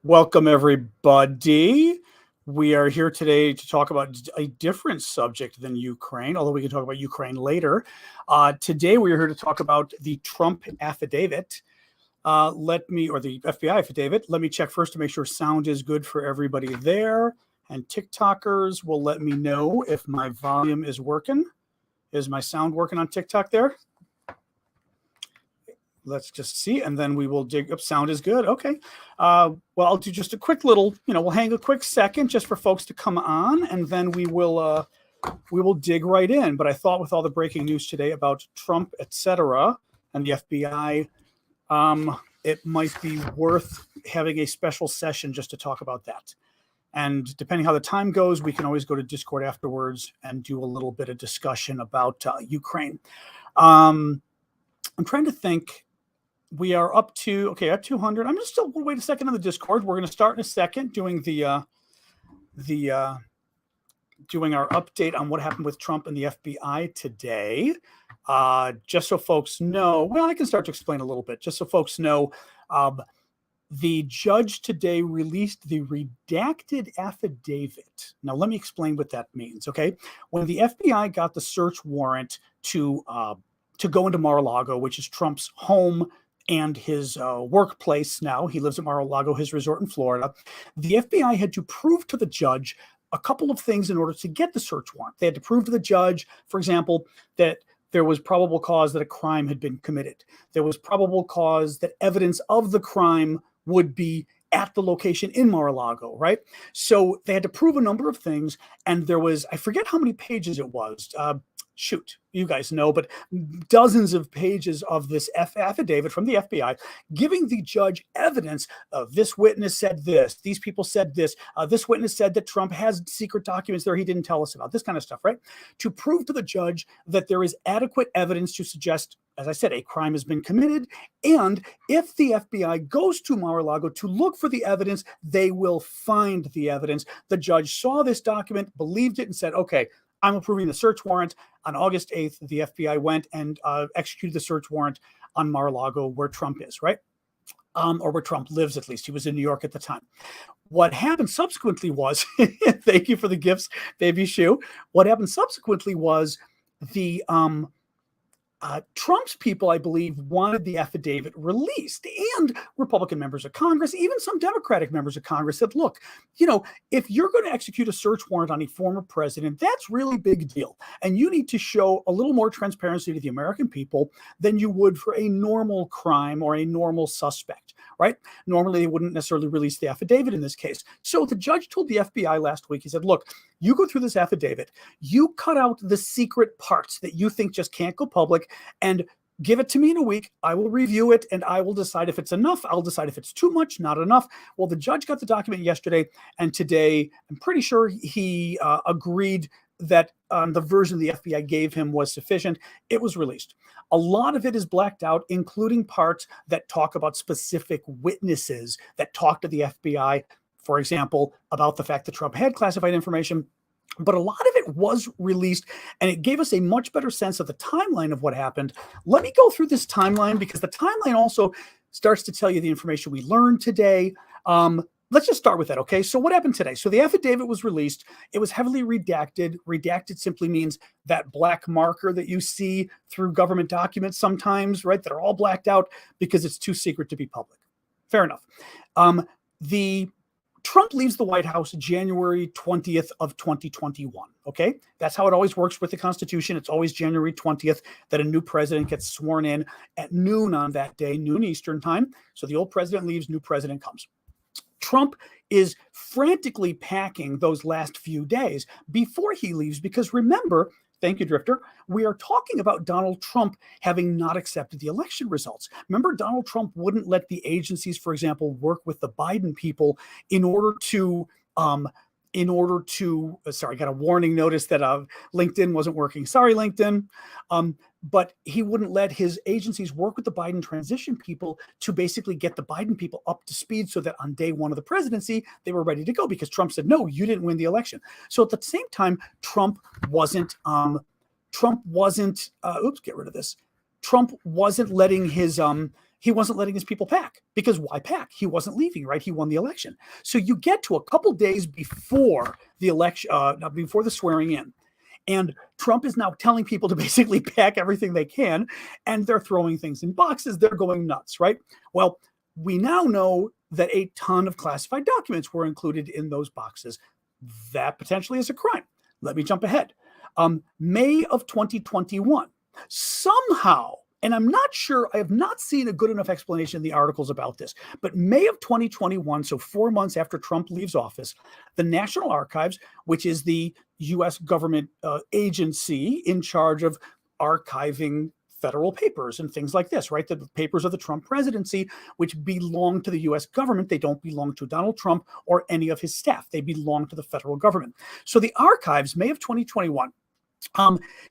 Welcome, everybody. We are here today to talk about a different subject than Ukraine, although we can talk about Ukraine later. Today, we are here to talk about the Trump affidavit. Or the FBI affidavit. Let me check first to make sure sound is good for everybody there. And TikTokers will let me know if my volume is working. Is my sound working on TikTok there? Let's just see, and then we will dig up. Sound is good. Okay. Well, I'll do just a quick little, we'll hang a quick second just for folks to come on, and then we will dig right in. But I thought with all the breaking news today about Trump, etc., and the FBI, it might be worth having a special session just to talk about that. And depending how the time goes, we can always go to Discord afterwards and do a little bit of discussion about Ukraine. I'm trying to think. We are up to, at 200. I'm just still, wait a second on the Discord. We're going to start in a second doing doing our update on what happened with Trump and the FBI today. Just so folks know, well, I can start to explain a little bit. Just so folks know, the judge today released the redacted affidavit. Now, let me explain what that means, okay? When the FBI got the search warrant to go into Mar-a-Lago, which is Trump's home and his workplace now. He lives at Mar-a-Lago, his resort in Florida. The FBI had to prove to the judge a couple of things in order to get the search warrant. They had to prove to the judge, for example, that there was probable cause that a crime had been committed. There was probable cause that evidence of the crime would be at the location in Mar-a-Lago, right? So they had to prove a number of things, and there was, I forget how many pages it was. Shoot, you guys know, but dozens of pages of this affidavit from the FBI giving the judge evidence of this witness said this, these people said this, this witness said that Trump has secret documents there he didn't tell us about, this kind of stuff, right? To prove to the judge that there is adequate evidence to suggest, as I said, a crime has been committed, and if the FBI goes to Mar-a-Lago to look for the evidence, they will find the evidence. The judge saw this document, believed it, and said, okay, I'm approving the search warrant. On August 8th, the FBI went and executed the search warrant on Mar-a-Lago, where Trump is, right? Or where Trump lives, at least. He was in New York at the time. What happened subsequently was, thank you for the gifts, baby shoe. What happened subsequently was the Trump's people, I believe, wanted the affidavit released, and Republican members of Congress, even some Democratic members of Congress said, look, if you're going to execute a search warrant on a former president, that's really big deal. And you need to show a little more transparency to the American people than you would for a normal crime or a normal suspect, right? Normally, they wouldn't necessarily release the affidavit in this case. So the judge told the FBI last week, he said, look, you go through this affidavit, you cut out the secret parts that you think just can't go public, and give it to me in a week. I will review it, and I will decide if it's enough. I'll decide if it's too much, not enough. Well, the judge got the document yesterday, and today, I'm pretty sure he agreed that the version the FBI gave him was sufficient. It was released. A lot of it is blacked out, including parts that talk about specific witnesses that talk to the FBI, for example, about the fact that Trump had classified information. But a lot of it was released, and it gave us a much better sense of the timeline of what happened. Let me go through this timeline, because the timeline also starts to tell you the information we learned today. Let's just start with that, okay? So what happened today? So the affidavit was released. It was heavily redacted. Redacted simply means that black marker that you see through government documents sometimes, right, that are all blacked out because it's too secret to be public. Fair enough. Trump leaves the White House January 20th of 2021, okay? That's how it always works with the Constitution. It's always January 20th that a new president gets sworn in at noon on that day, noon Eastern time. So the old president leaves, new president comes. Trump is frantically packing those last few days before he leaves, because remember, thank you, Drifter, we are talking about Donald Trump having not accepted the election results. Remember, Donald Trump wouldn't let the agencies, for example, work with the Biden people in order to sorry, I got a warning notice that LinkedIn wasn't working. Sorry, LinkedIn. But he wouldn't let his agencies work with the Biden transition people to basically get the Biden people up to speed so that on day one of the presidency, they were ready to go, because Trump said, no, you didn't win the election. So at the same time, Trump wasn't letting his he wasn't letting his people pack, because why pack? He wasn't leaving, right? He won the election. So you get to a couple days before the election, before the swearing in, and Trump is now telling people to basically pack everything they can, and they're throwing things in boxes. They're going nuts, right? Well, we now know that a ton of classified documents were included in those boxes. That potentially is a crime. Let me jump ahead. May of 2021, somehow, and I'm not sure, I have not seen a good enough explanation in the articles about this, but May of 2021, so 4 months after Trump leaves office, the National Archives, which is the US government agency in charge of archiving federal papers and things like this, right? The papers of the Trump presidency, which belong to the US government. They don't belong to Donald Trump or any of his staff. They belong to the federal government. So the archives, May of 2021,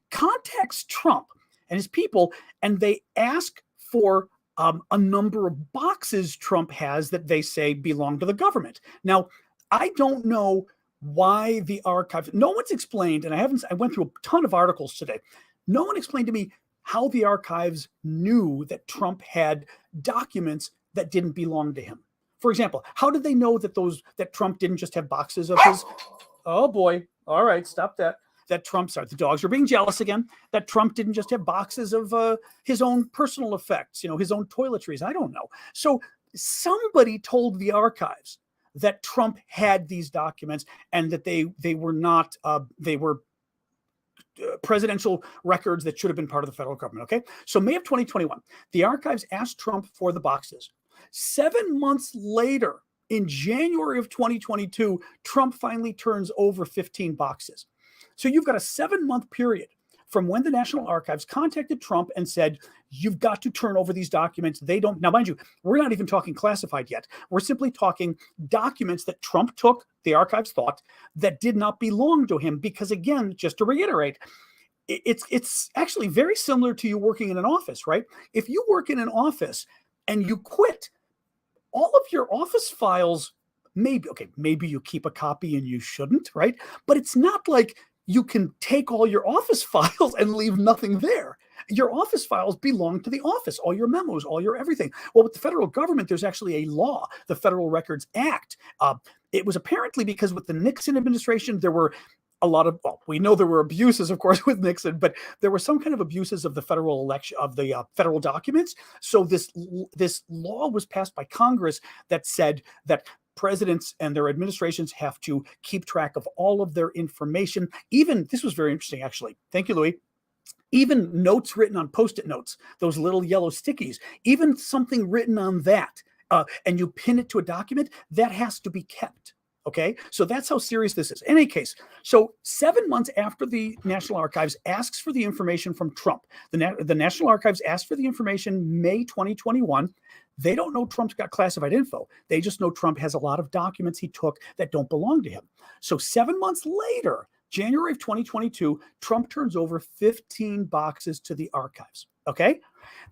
contacts Trump and his people, and they ask for a number of boxes Trump has that they say belong to the government. Now, I don't know why the archives, no one's explained, and I went through a ton of articles today. No one explained to me how the archives knew that Trump had documents that didn't belong to him. For example, how did they know that Trump didn't just have boxes of his, oh boy, all right, stop that. That Trump, sorry, the dogs are being jealous again, that Trump didn't just have boxes of his own personal effects, his own toiletries. I don't know. So somebody told the archives that Trump had these documents and that they were not, they were presidential records that should have been part of the federal government. Okay. So May of 2021, the archives asked Trump for the boxes. 7 months later, in January of 2022, Trump finally turns over 15 boxes. So you've got a 7-month period from when the National Archives contacted Trump and said, you've got to turn over these documents. They don't, now mind you, we're not even talking classified yet. We're simply talking documents that Trump took, the archives thought, that did not belong to him. Because again, just to reiterate, it's actually very similar to you working in an office, right? If you work in an office and you quit, all of your office files, maybe you keep a copy and you shouldn't, right? But it's not like you can take all your office files and leave nothing there. Your office files belong to the office, all your memos, all your everything. Well, with the federal government, there's actually a law, the Federal Records Act. It was apparently because with the Nixon administration, there were a lot of, well, we know there were abuses, of course, with Nixon, but there were some kind of abuses of the federal election, of the federal documents. So this law was passed by Congress that said that presidents and their administrations have to keep track of all of their information. Even, this was very interesting, actually. Thank you, Louis. Even notes written on Post-it notes, those little yellow stickies, even something written on that, and you pin it to a document, that has to be kept. Okay, so that's how serious this is. In any case, so 7 months after the National Archives asks for the information from Trump, the National Archives asked for the information May 2021. They don't know Trump's got classified info. They just know Trump has a lot of documents he took that don't belong to him. So 7 months later, January of 2022, Trump turns over 15 boxes to the archives. Okay,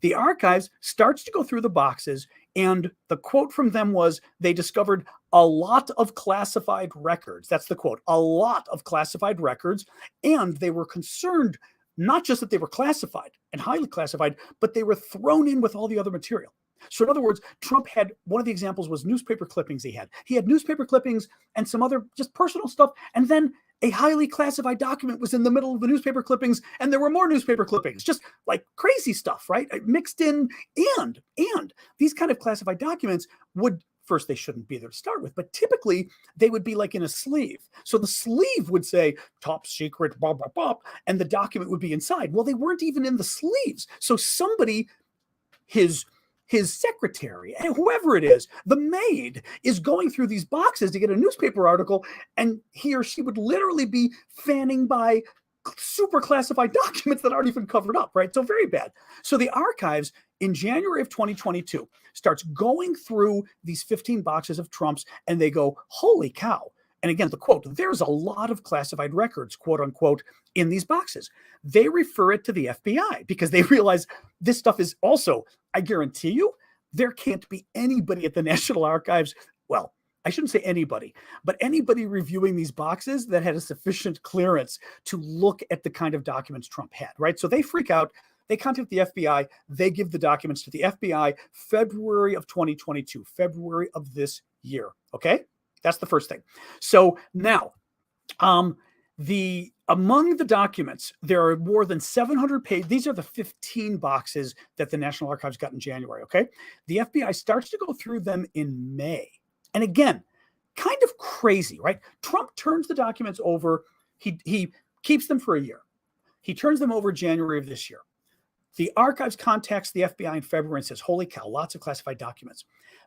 the archives starts to go through the boxes, and the quote from them was, they discovered a lot of classified records. That's the quote, a lot of classified records. And they were concerned, not just that they were classified and highly classified, but they were thrown in with all the other material. So in other words, Trump had, one of the examples was newspaper clippings he had. He had newspaper clippings and some other just personal stuff. And then a highly classified document was in the middle of the newspaper clippings, and there were more newspaper clippings, just like crazy stuff, right? Mixed in. And these kind of classified documents would, first, they shouldn't be there to start with, but typically they would be like in a sleeve. So the sleeve would say top secret, blah, blah, blah, and the document would be inside. Well, they weren't even in the sleeves. So somebody, his secretary, and whoever it is, the maid, is going through these boxes to get a newspaper article, and he or she would literally be fanning by super classified documents that aren't even covered up, right? So very bad. So the archives in January of 2022 starts going through these 15 boxes of Trump's, and they go, holy cow. And again, the quote, there's a lot of classified records, quote unquote, in these boxes. They refer it to the FBI because they realize this stuff is also, I guarantee you, there can't be anybody at the National Archives, well, I shouldn't say anybody, but anybody reviewing these boxes that had a sufficient clearance to look at the kind of documents Trump had, right? So they freak out. They contact the FBI. They give the documents to the FBI February of 2022, February of this year. Okay, that's the first thing. So now, among the documents, there are more than 700 pages. These are the 15 boxes that the National Archives got in January. Okay, the FBI starts to go through them in May, and again, kind of crazy, right? Trump turns the documents over. He keeps them for a year. He turns them over January of this year. The archives contacts the FBI in February and says, holy cow, lots of classified documents.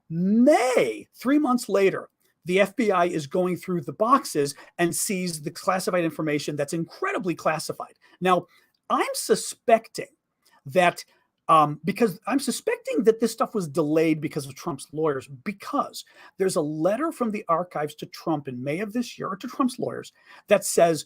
May, 3 months later, the FBI is going through the boxes and sees the classified information that's incredibly classified. Now, I'm suspecting that this stuff was delayed because of Trump's lawyers, because there's a letter from the archives to Trump in May of this year, or to Trump's lawyers, that says,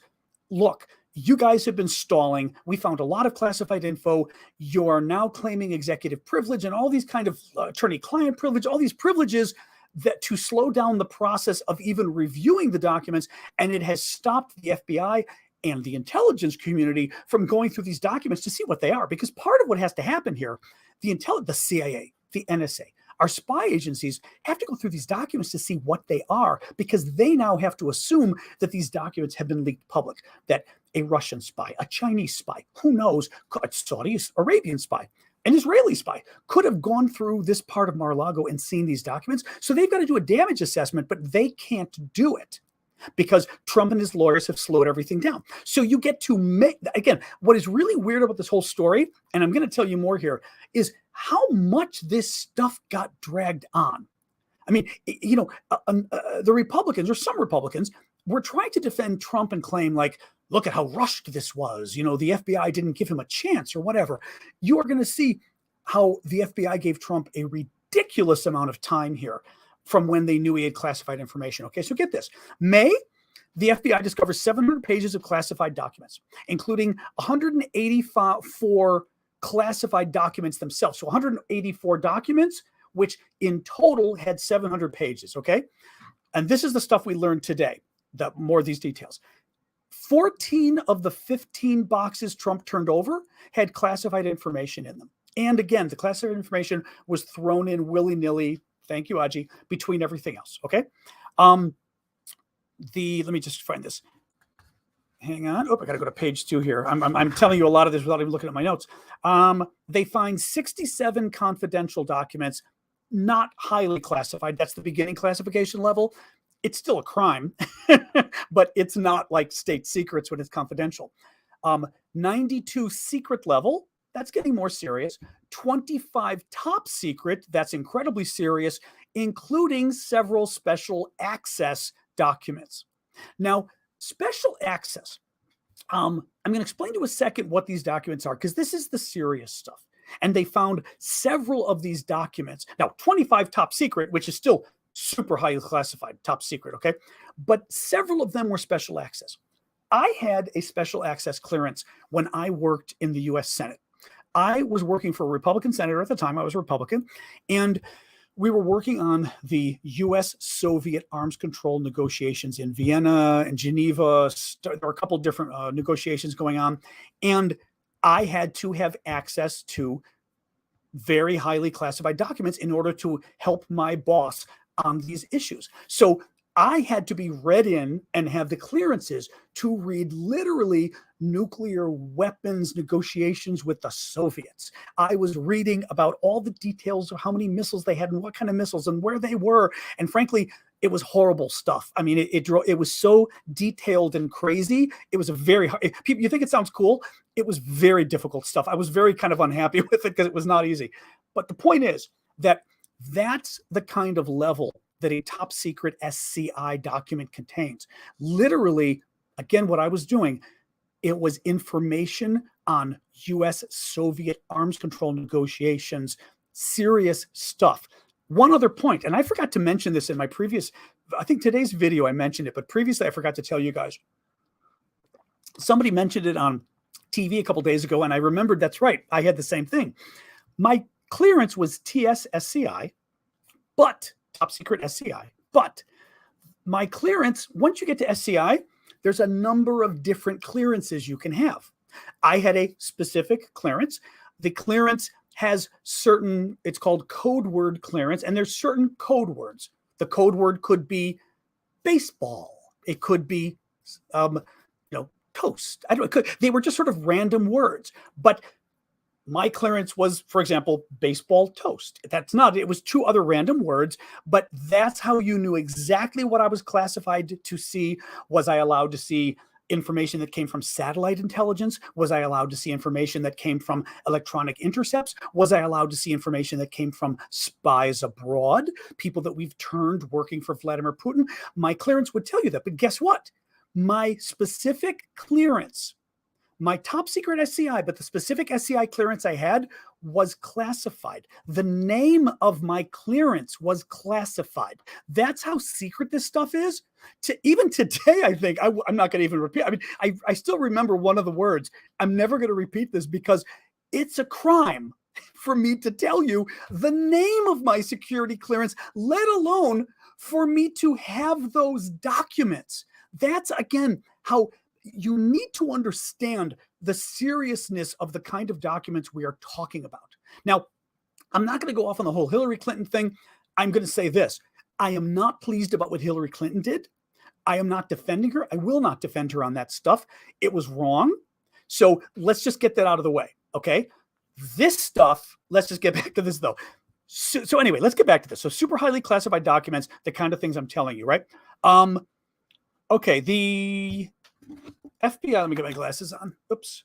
look, you guys have been stalling. We found a lot of classified info. You're now claiming executive privilege and all these kind of attorney-client privilege, all these privileges that to slow down the process of even reviewing the documents. And it has stopped the FBI and the intelligence community from going through these documents to see what they are. Because part of what has to happen here, the CIA, the NSA, our spy agencies have to go through these documents to see what they are, because they now have to assume that these documents have been leaked public, that a Russian spy, a Chinese spy, who knows, a Saudi Arabian spy, an Israeli spy could have gone through this part of Mar-a-Lago and seen these documents. So they've got to do a damage assessment, but they can't do it because Trump and his lawyers have slowed everything down. So you get to make, again, what is really weird about this whole story, and I'm going to tell you more here, is how much this stuff got dragged on. I mean, the Republicans, or some Republicans, were trying to defend Trump and claim, like, look at how rushed this was. The FBI didn't give him a chance or whatever. You are going to see how the FBI gave Trump a ridiculous amount of time here from when they knew he had classified information. Okay, so get this. May, the FBI discovers 700 pages of classified documents, including 184 classified documents themselves. So 184 documents, which in total had 700 pages, okay? And this is the stuff we learned today, more of these details. 14 of the 15 boxes Trump turned over had classified information in them. And again, the classified information was thrown in willy-nilly, thank you, Aji, between everything else, okay? Let me just find this. Hang on. Oh, I got to go to page 2 here. I'm telling you a lot of this without even looking at my notes. They find 67 confidential documents, not highly classified. That's the beginning classification level. It's still a crime, but it's not like state secrets when it's confidential. 92 secret level, that's getting more serious. 25 top secret, that's incredibly serious, including several special access documents. Now, special access, I'm going to explain to you a second what these documents are, because this is the serious stuff. And they found several of these documents. Now, 25 top secret, which is still super highly classified, top secret, okay? But several of them were special access. I had a special access clearance when I worked in the U.S. Senate. I was working for a Republican senator at the time. I was a Republican, and we were working on the U.S.-Soviet arms control negotiations in Vienna and Geneva. There were a couple of different negotiations going on, and I had to have access to very highly classified documents in order to help my boss on these issues. So I had to be read in and have the clearances to read literally nuclear weapons negotiations with the Soviets. I was reading about all the details of how many missiles they had and what kind of missiles and where they were. And frankly, it was horrible stuff. I mean, it was so detailed and crazy. It was a very hard, you think it sounds cool? It was very difficult stuff. I was very kind of unhappy with it because it was not easy. But the point is that that's the kind of level that a top secret SCI document contains. Literally, again, what I was doing, it was information on US-Soviet arms control negotiations, serious stuff. One other point, and I forgot to mention this in my previous, I think today's video I mentioned it, but previously I forgot to tell you guys. Somebody mentioned it on TV a couple days ago, and I remembered that's right. I had the same thing. My clearance was TS-SCI, but top secret SCI. But my clearance, once you get to SCI, there's a number of different clearances you can have. I had a specific clearance. the clearance has certain, it's called code word clearance, and there's certain code words. The code word could be baseball. It could be, toast. I don't know. They were just sort of random words. But my clearance was, for example, baseball toast. That's not, it was 2 other random words, but that's how you knew exactly what I was classified to see. Was I allowed to see information that came from satellite intelligence? Was I allowed to see information that came from electronic intercepts? Was I allowed to see information that came from spies abroad, people that we've turned working for Vladimir Putin? My clearance would tell you that. But guess what? My specific clearance, my top secret SCI, but the specific SCI clearance I had was classified. The name of my clearance was classified. That's how secret this stuff is. Even today, I think, I'm not going to even repeat. I mean, I still remember one of the words. I'm never going to repeat this because it's a crime for me to tell you the name of my security clearance, let alone for me to have those documents. That's, again, how you need to understand the seriousness of the kind of documents we are talking about. Now, I'm not going to go off on the whole Hillary Clinton thing. I'm going to say this. I am not pleased about what Hillary Clinton did. I am not defending her. I will not defend her on that stuff. It was wrong. So let's just get that out of the way. Okay. This stuff, let's just get back to this though. So anyway, let's get back to this. So super highly classified documents, the kind of things I'm telling you, right? Okay. The FBI, let me get my glasses on. Oops.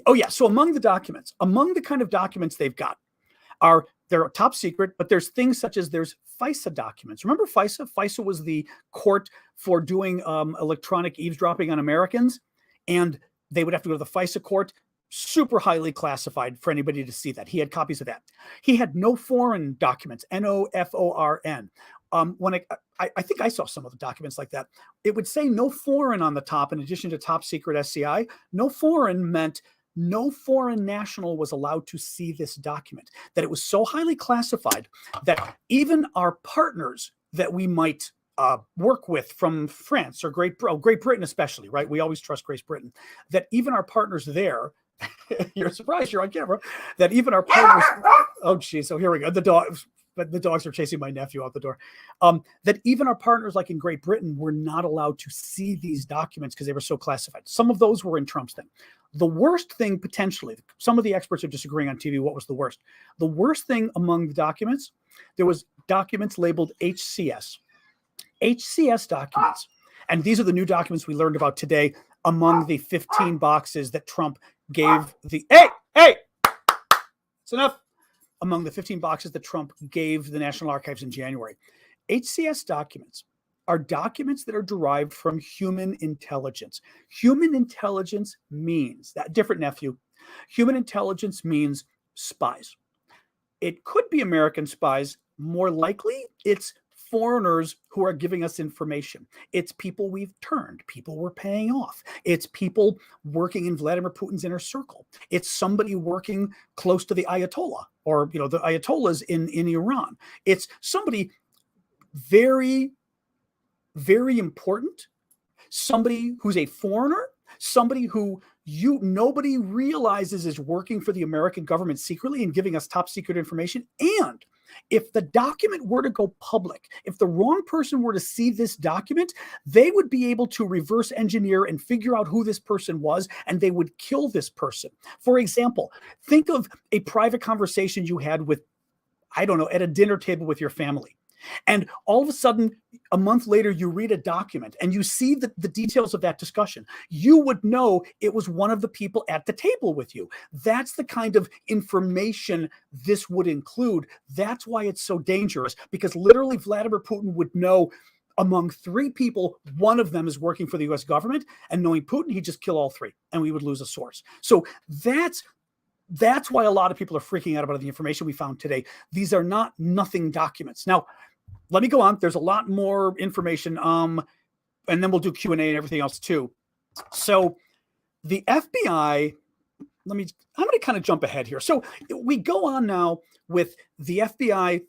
Oh yeah. So among the kind of documents they've got they're top secret, but there's things such as there's FISA documents. Remember FISA? FISA was the court for doing electronic eavesdropping on Americans. And they would have to go to the FISA court, super highly classified for anybody to see that. He had copies of that. He had no foreign documents, NOFORN. When I think I saw some of the documents like that, it would say no foreign on the top, in addition to top secret SCI. No foreign meant no foreign national was allowed to see this document, that it was so highly classified that even our partners that we might work with from France or Great Britain especially, right? We always trust Great Britain, that even our partners there, you're surprised you're on camera, that even our partners, oh geez, so here we go, the dogs are chasing my nephew out the door, that even our partners like in Great Britain were not allowed to see these documents because they were so classified. Some of those were in Trump's thing. The worst thing potentially, some of the experts are disagreeing on TV, what was the worst? The worst thing among the documents, there was documents labeled HCS. HCS documents. And these are the new documents we learned about today among the 15 boxes that Trump gave the, hey, it's enough. Among the 15 boxes that Trump gave the National Archives in January. HCS documents are documents that are derived from human intelligence. Human intelligence means, that different nephew, human intelligence means spies. It could be American spies. More likely, it's foreigners who are giving us information. It's people we've turned, people we're paying off. It's people working in Vladimir Putin's inner circle. It's somebody working close to the Ayatollah or, the Ayatollahs in Iran. It's somebody very, very important, somebody who's a foreigner, somebody who nobody realizes is working for the American government secretly and giving us top secret information. And if the document were to go public, if the wrong person were to see this document, they would be able to reverse engineer and figure out who this person was, and they would kill this person. For example, think of a private conversation you had with, I don't know, at a dinner table with your family. And all of a sudden, a month later, you read a document and you see the details of that discussion. You would know it was one of the people at the table with you. That's the kind of information this would include. That's why it's so dangerous, because literally Vladimir Putin would know among 3 people, one of them is working for the US government, and knowing Putin, he'd just kill all 3 and we would lose a source. So that's why a lot of people are freaking out about the information we found today. These are not nothing documents. Now, let me go on. There's a lot more information, and then we'll do Q&A and everything else too. So the FBI, I'm going to kind of jump ahead here. So we go on now with the FBI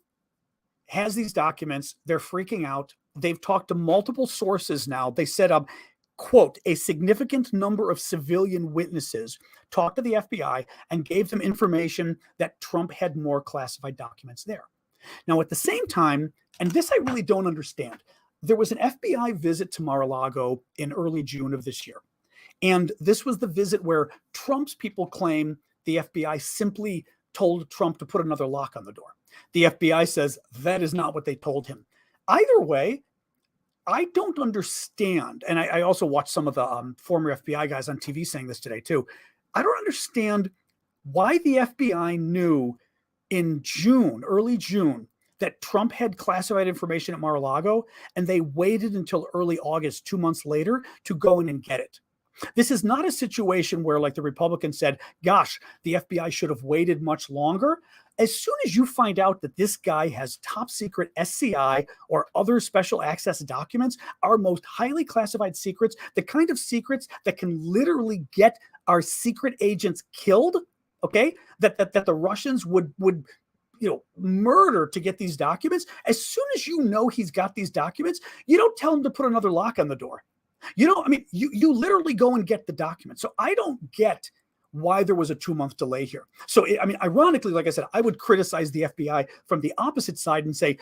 has these documents. They're freaking out. They've talked to multiple sources now. They said, quote, a significant number of civilian witnesses talked to the FBI and gave them information that Trump had more classified documents there. Now, at the same time, and this I really don't understand, there was an FBI visit to Mar-a-Lago in early June of this year. And this was the visit where Trump's people claim the FBI simply told Trump to put another lock on the door. The FBI says that is not what they told him. Either way, I don't understand. And I also watched some of the former FBI guys on TV saying this today too. I don't understand why the FBI knew in June, early June, that Trump had classified information at Mar-a-Lago, and they waited until early August, 2 months later, to go in and get it. This is not a situation where, like the Republicans said, gosh, the FBI should have waited much longer. As soon as you find out that this guy has top secret SCI or other special access documents, our most highly classified secrets, the kind of secrets that can literally get our secret agents killed, okay, that the Russians would murder to get these documents. As soon as you know he's got these documents, you don't tell him to put another lock on the door. You literally go and get the documents. So I don't get why there was a 2-month delay here. So, ironically, like I said, I would criticize the FBI from the opposite side and say,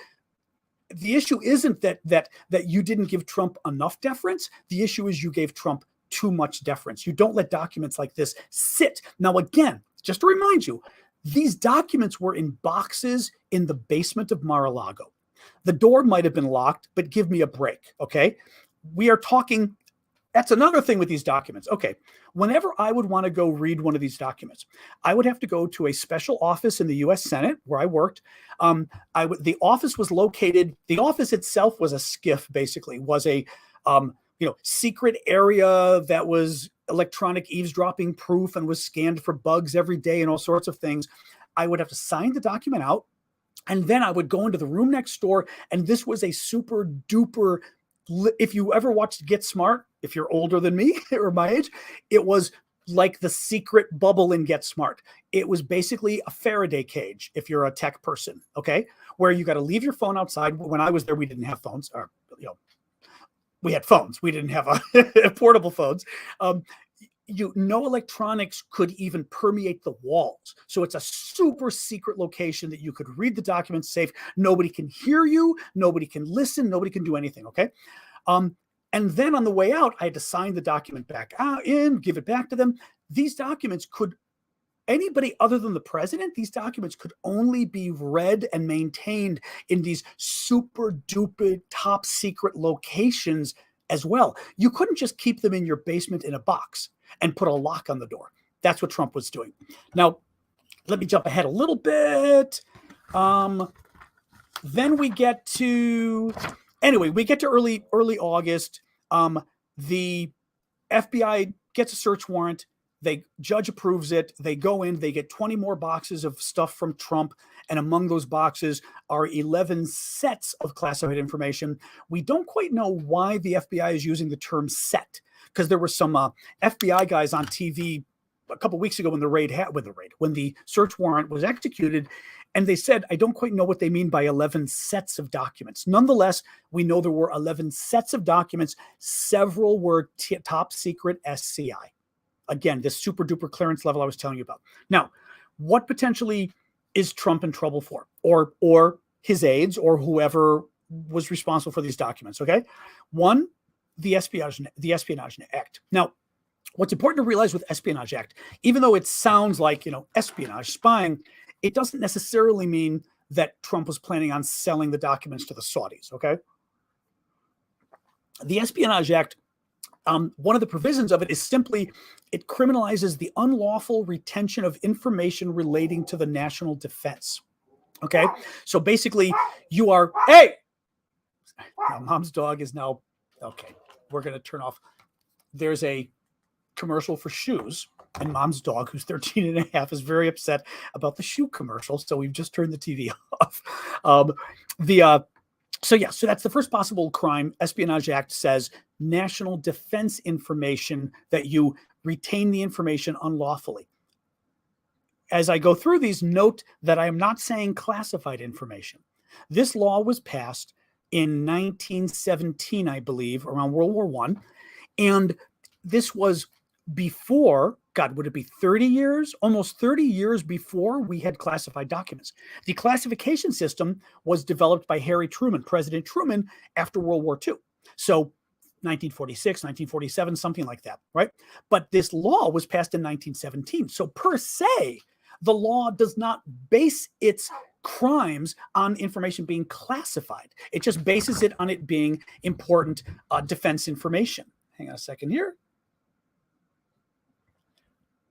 the issue isn't that you didn't give Trump enough deference. The issue is you gave Trump too much deference. You don't let documents like this sit. Now, again, just to remind you, these documents were in boxes in the basement of Mar-a-Lago. The door might have been locked, but give me a break, okay? We are talking, that's another thing with these documents. Okay, whenever I would want to go read one of these documents, I would have to go to a special office in the U.S. Senate where I worked. The office was located, the office itself was a SCIF, basically, was a secret area that was electronic eavesdropping proof and was scanned for bugs every day and all sorts of things. I would have to sign the document out, and then I would go into the room next door, and this was a super duper, if you ever watched Get Smart, if you're older than me or my age, it was like the secret bubble in Get Smart. It was basically a Faraday cage if you're a tech person, okay? Where you got to leave your phone outside. When I was there, we didn't have phones, or we had phones. We didn't have portable phones. No electronics could even permeate the walls. So it's a super secret location that you could read the documents safe. Nobody can hear you. Nobody can listen. Nobody can do anything, okay? And then on the way out, I had to sign the document back in, give it back to them. These documents anybody other than the president, these documents could only be read and maintained in these super duper top secret locations as well. You couldn't just keep them in your basement in a box and put a lock on the door. That's what Trump was doing. Now, let me jump ahead a little bit. Then we get to early August. The FBI gets a search warrant. The judge approves it. They go in. They get 20 more boxes of stuff from Trump. And among those boxes are 11 sets of classified information. We don't quite know why the FBI is using the term set, because there were some FBI guys on TV a couple weeks ago when the search warrant was executed, and they said, I don't quite know what they mean by 11 sets of documents. Nonetheless, we know there were 11 sets of documents. Several were top secret SCI. Again, this super duper clearance level I was telling you about. Now, what potentially is Trump in trouble for, or his aides, or whoever was responsible for these documents? Okay, one, the Espionage Act. Now, what's important to realize with Espionage Act, even though it sounds like espionage, spying, it doesn't necessarily mean that Trump was planning on selling the documents to the Saudis. Okay, the Espionage Act. One of the provisions of it is simply it criminalizes the unlawful retention of information relating to the national defense. Okay, so basically you are, hey, now mom's dog is now, okay, we're going to turn off. There's a commercial for shoes, and mom's dog, who's 13 and a half, is very upset about the shoe commercial. So we've just turned the TV off. So that's the first possible crime. Espionage Act says national defense information, that you retain the information unlawfully. As I go through these, note that I am not saying classified information. This law was passed in 1917, I believe, around World War I. And this was before, God, would it be 30 years? Almost 30 years before we had classified documents. The classification system was developed by Harry Truman, President Truman, after World War II. So 1946, 1947, something like that, right? But this law was passed in 1917. So per se, the law does not base its crimes on information being classified. It just bases it on it being important defense information. Hang on a second here.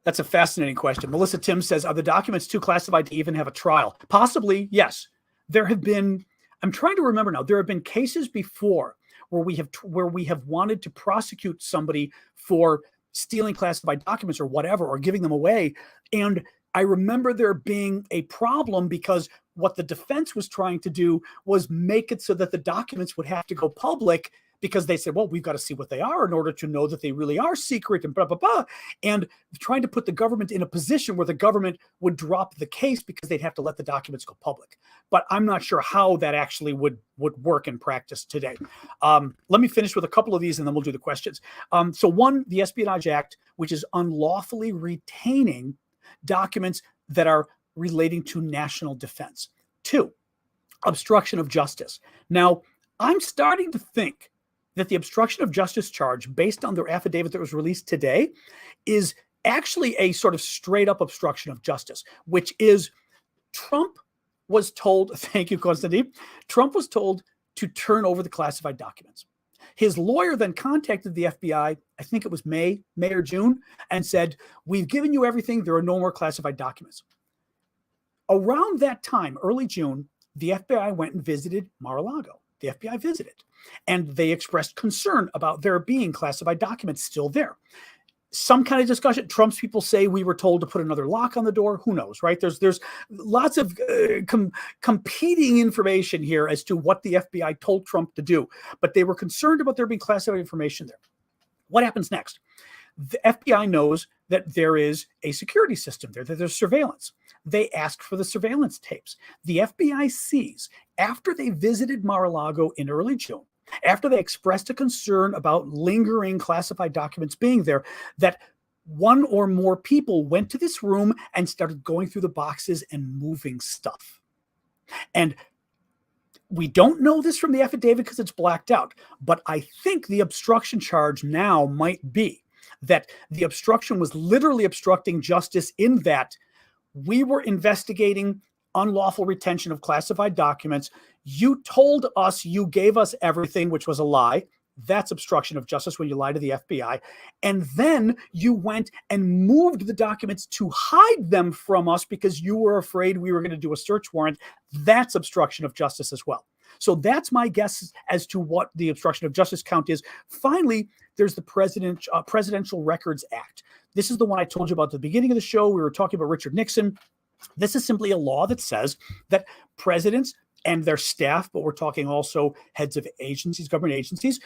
That's a fascinating question. Melissa Tim says, are the documents too classified to even have a trial? Possibly, yes. There have been, I'm trying to remember now, there have been cases before where we have wanted to prosecute somebody for stealing classified documents or whatever, or giving them away. And I remember there being a problem because what the defense was trying to do was make it so that the documents would have to go public, because they said, well, we've got to see what they are in order to know that they really are secret and blah, blah, blah. And trying to put the government in a position where the government would drop the case because they'd have to let the documents go public. But I'm not sure how that actually would work in practice today. Let me finish with a couple of these and then we'll do the questions. So one, the Espionage Act, which is unlawfully retaining documents that are relating to national defense. Two, obstruction of justice. Now, I'm starting to think that the obstruction of justice charge, based on their affidavit that was released today, is actually a sort of straight up obstruction of justice, which is Trump was told, thank you, Konstantin, Trump was told to turn over the classified documents. His lawyer then contacted the FBI, I think it was May or June, and said, we've given you everything, there are no more classified documents. Around that time, early June, the FBI went and visited Mar-a-Lago. The FBI visited, and they expressed concern about there being classified documents still there. Some kind of discussion. Trump's people say we were told to put another lock on the door. Who knows, right? There's lots of competing information here as to what the FBI told Trump to do, but they were concerned about there being classified information there. What happens next? The FBI knows that there is a security system there, that there's surveillance. They ask for the surveillance tapes. The FBI sees, after they visited Mar-a-Lago in early June, after they expressed a concern about lingering classified documents being there, that one or more people went to this room and started going through the boxes and moving stuff. And we don't know this from the affidavit because it's blacked out, but I think the obstruction charge now might be that the obstruction was literally obstructing justice, in that we were investigating unlawful retention of classified documents. You told us you gave us everything, which was a lie. That's obstruction of justice when you lie to the FBI. And then you went and moved the documents to hide them from us because you were afraid we were going to do a search warrant. That's obstruction of justice as well. So that's my guess as to what the obstruction of justice count is. Finally, there's the Presidential Records Act. This is the one I told you about at the beginning of the show. We were talking about Richard Nixon. This is simply a law that says that presidents and their staff, but we're talking also heads of agencies, government agencies,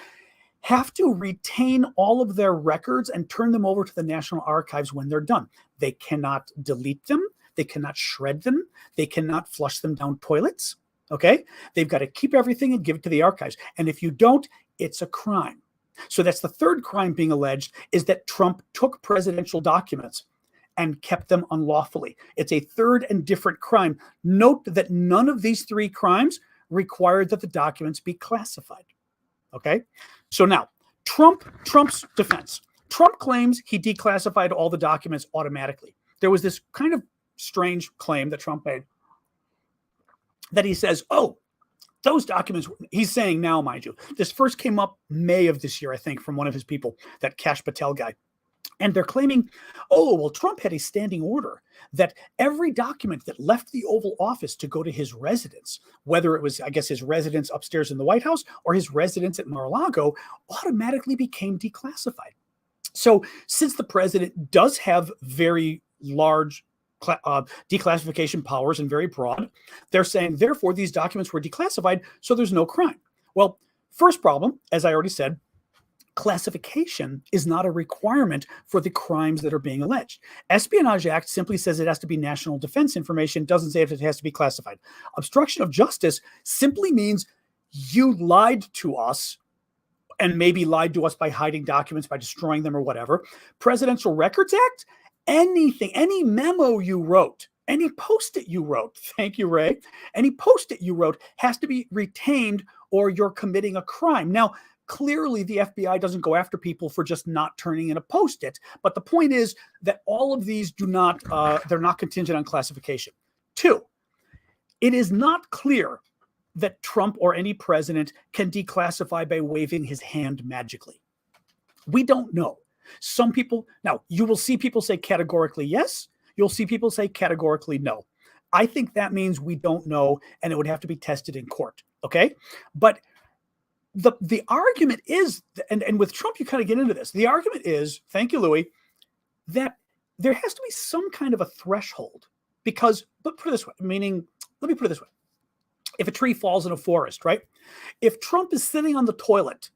have to retain all of their records and turn them over to the National Archives when they're done. They cannot delete them. They cannot shred them. They cannot flush them down toilets. Okay? They've got to keep everything and give it to the archives. And if you don't, it's a crime. So that's the third crime being alleged, is that Trump took presidential documents and kept them unlawfully. It's a third and different crime. Note that none of these three crimes required that the documents be classified. Okay? So now, Trump's defense. Trump claims he declassified all the documents automatically. There was this kind of strange claim that Trump made, that he says, oh, those documents, he's saying now, mind you, this first came up May of this year, I think, from one of his people, that Kash Patel guy. And they're claiming, oh, well, Trump had a standing order that every document that left the Oval Office to go to his residence, whether it was, I guess, his residence upstairs in the White House or his residence at Mar-a-Lago, automatically became declassified. So since the president does have very large declassification powers and very broad, they're saying, therefore, these documents were declassified, so there's no crime. Well, first problem, as I already said, classification is not a requirement for the crimes that are being alleged. Espionage Act simply says it has to be national defense information, doesn't say if it has to be classified. Obstruction of justice simply means you lied to us and maybe lied to us by hiding documents, by destroying them or whatever. Presidential Records Act, anything, any memo you wrote, any post-it you wrote, thank you, Ray, any post-it you wrote has to be retained or you're committing a crime. Now, clearly the FBI doesn't go after people for just not turning in a post-it, but the point is that all of these do not, they're not contingent on classification. 2, it is not clear that Trump or any president can declassify by waving his hand magically. We don't know. Some people, now you will see people say categorically yes, you'll see people say categorically no. I think that means we don't know, and it would have to be tested in court, okay? But the argument is, and with Trump you kind of get into this, the argument is, thank you, Louis, that there has to be some kind of a threshold because, but put it this way, meaning, let me put it this way. If a tree falls in a forest, right? If Trump is sitting on the toilet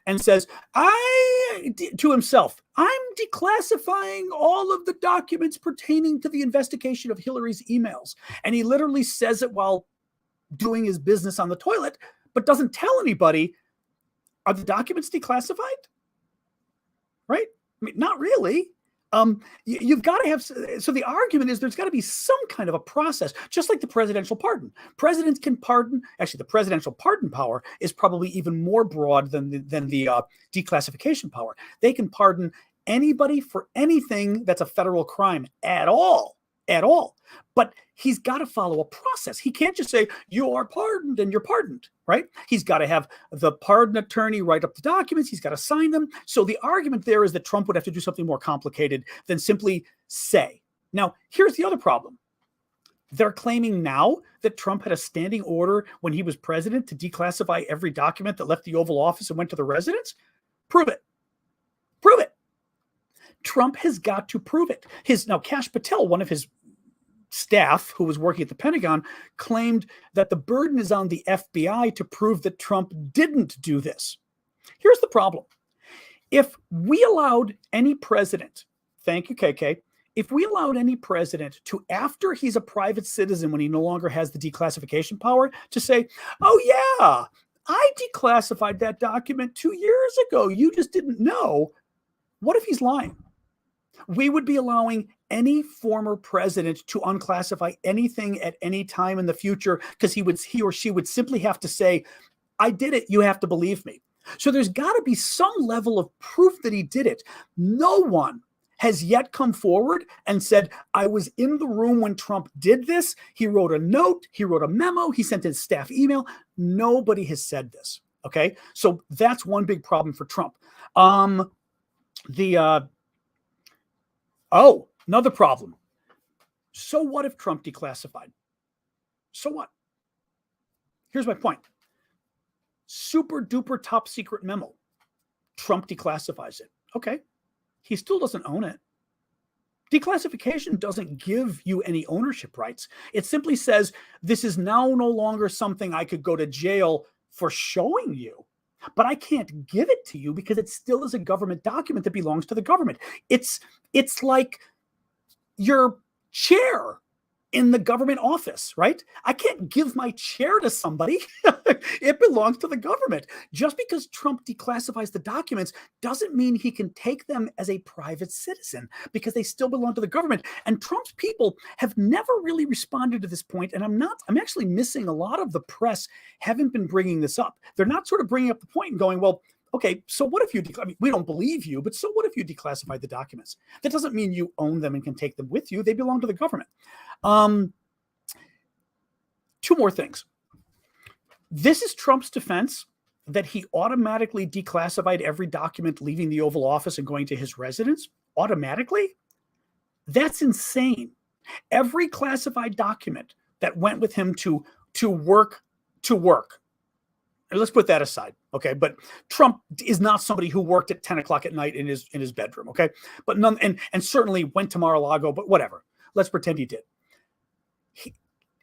and says, to himself, I'm declassifying all of the documents pertaining to the investigation of Hillary's emails. And he literally says it while doing his business on the toilet, but doesn't tell anybody, are the documents declassified? Right? I mean, not really. You've got to have, so the argument is there's got to be some kind of a process, just like the presidential pardon. Presidents can pardon, actually the presidential pardon power is probably even more broad than the declassification power. They can pardon anybody for anything that's a federal crime at all. But he's got to follow a process. He can't just say, you are pardoned and you're pardoned, right? He's got to have the pardon attorney write up the documents. He's got to sign them. So the argument there is that Trump would have to do something more complicated than simply say. Now, here's the other problem. They're claiming now that Trump had a standing order when he was president to declassify every document that left the Oval Office and went to the residence. Prove it. Prove it. Trump has got to prove it. Now, Kash Patel, one of his staff who was working at the Pentagon, claimed that the burden is on the FBI to prove that Trump didn't do this. Here's the problem. If we allowed any president, thank you, KK, if we allowed any president to, after he's a private citizen, when he no longer has the declassification power, to say, oh yeah, I declassified that document 2 years ago, you just didn't know. What if he's lying? We would be allowing any former president to unclassify anything at any time in the future because he or she would simply have to say, I did it, you have to believe me. So there's got to be some level of proof that he did it. No one has yet come forward and said, I was in the room when Trump did this. He wrote a note, he wrote a memo, he sent his staff email. Nobody has said this, okay? So that's one big problem for Trump. Another problem. So what if Trump declassified? So what? Here's my point. Super duper top secret memo. Trump declassifies it. Okay. He still doesn't own it. Declassification doesn't give you any ownership rights. It simply says, this is now no longer something I could go to jail for showing you. But I can't give it to you because it still is a government document that belongs to the government. It's like your chair in the government office, right? I can't give my chair to somebody. It belongs to the government. Just because Trump declassifies the documents doesn't mean he can take them as a private citizen because they still belong to the government. And Trump's people have never really responded to this point. And I'm actually missing a lot of the press haven't been bringing this up. They're not sort of bringing up the point and going, well, okay, so what if we don't believe you, but so what if you declassify the documents? That doesn't mean you own them and can take them with you. They belong to the government. Two more things. This is Trump's defense that he automatically declassified every document leaving the Oval Office and going to his residence automatically. That's insane. Every classified document that went with him to work. Let's put that aside, okay? But Trump is not somebody who worked at 10 o'clock at night in his bedroom, okay? But none, and certainly went to Mar-a-Lago, but whatever. Let's pretend he did.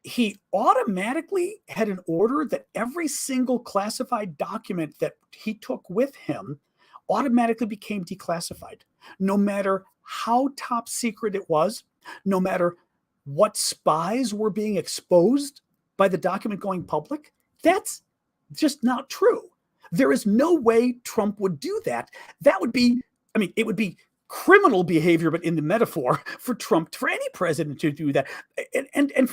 He automatically had an order that every single classified document that he took with him automatically became declassified, no matter how top secret it was, no matter what spies were being exposed by the document going public. That's just not true. There is no way Trump would do that. That would be, I mean, it would be criminal behavior, but in the metaphor for Trump, for any president to do that. And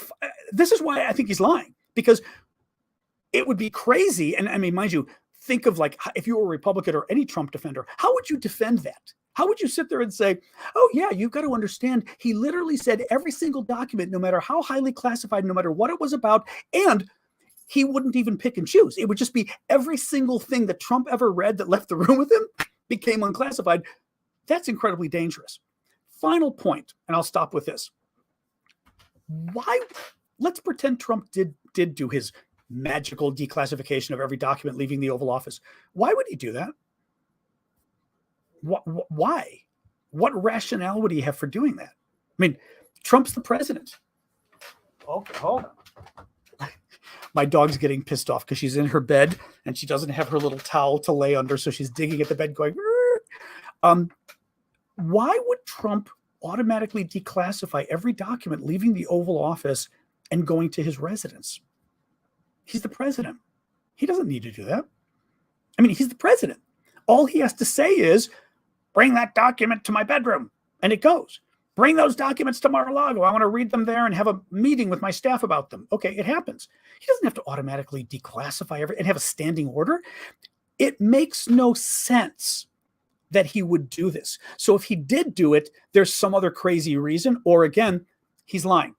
this is why I think he's lying, because it would be crazy. And I mean, mind you, think of like, if you were a Republican or any Trump defender, how would you defend that? How would you sit there and say, oh yeah, you've got to understand, he literally said every single document, no matter how highly classified, no matter what it was about, and he wouldn't even pick and choose. It would just be every single thing that Trump ever read that left the room with him became unclassified. That's incredibly dangerous. Final point, and I'll stop with this. Why? Let's pretend Trump did do his magical declassification of every document leaving the Oval Office. Why would he do that? Why? What rationale would he have for doing that? I mean, Trump's the president. Okay, hold on. My dog's getting pissed off because she's in her bed and she doesn't have her little towel to lay under, so she's digging at the bed going, why would Trump automatically declassify every document leaving the Oval Office and going to his residence? He's the president. He doesn't need to do that. I mean, he's the president. All he has to say is, bring that document to my bedroom, and it goes. Bring those documents to Mar-a-Lago. I want to read them there and have a meeting with my staff about them. Okay, it happens. He doesn't have to automatically declassify and have a standing order. It makes no sense that he would do this. So if he did do it, there's some other crazy reason, or again, he's lying.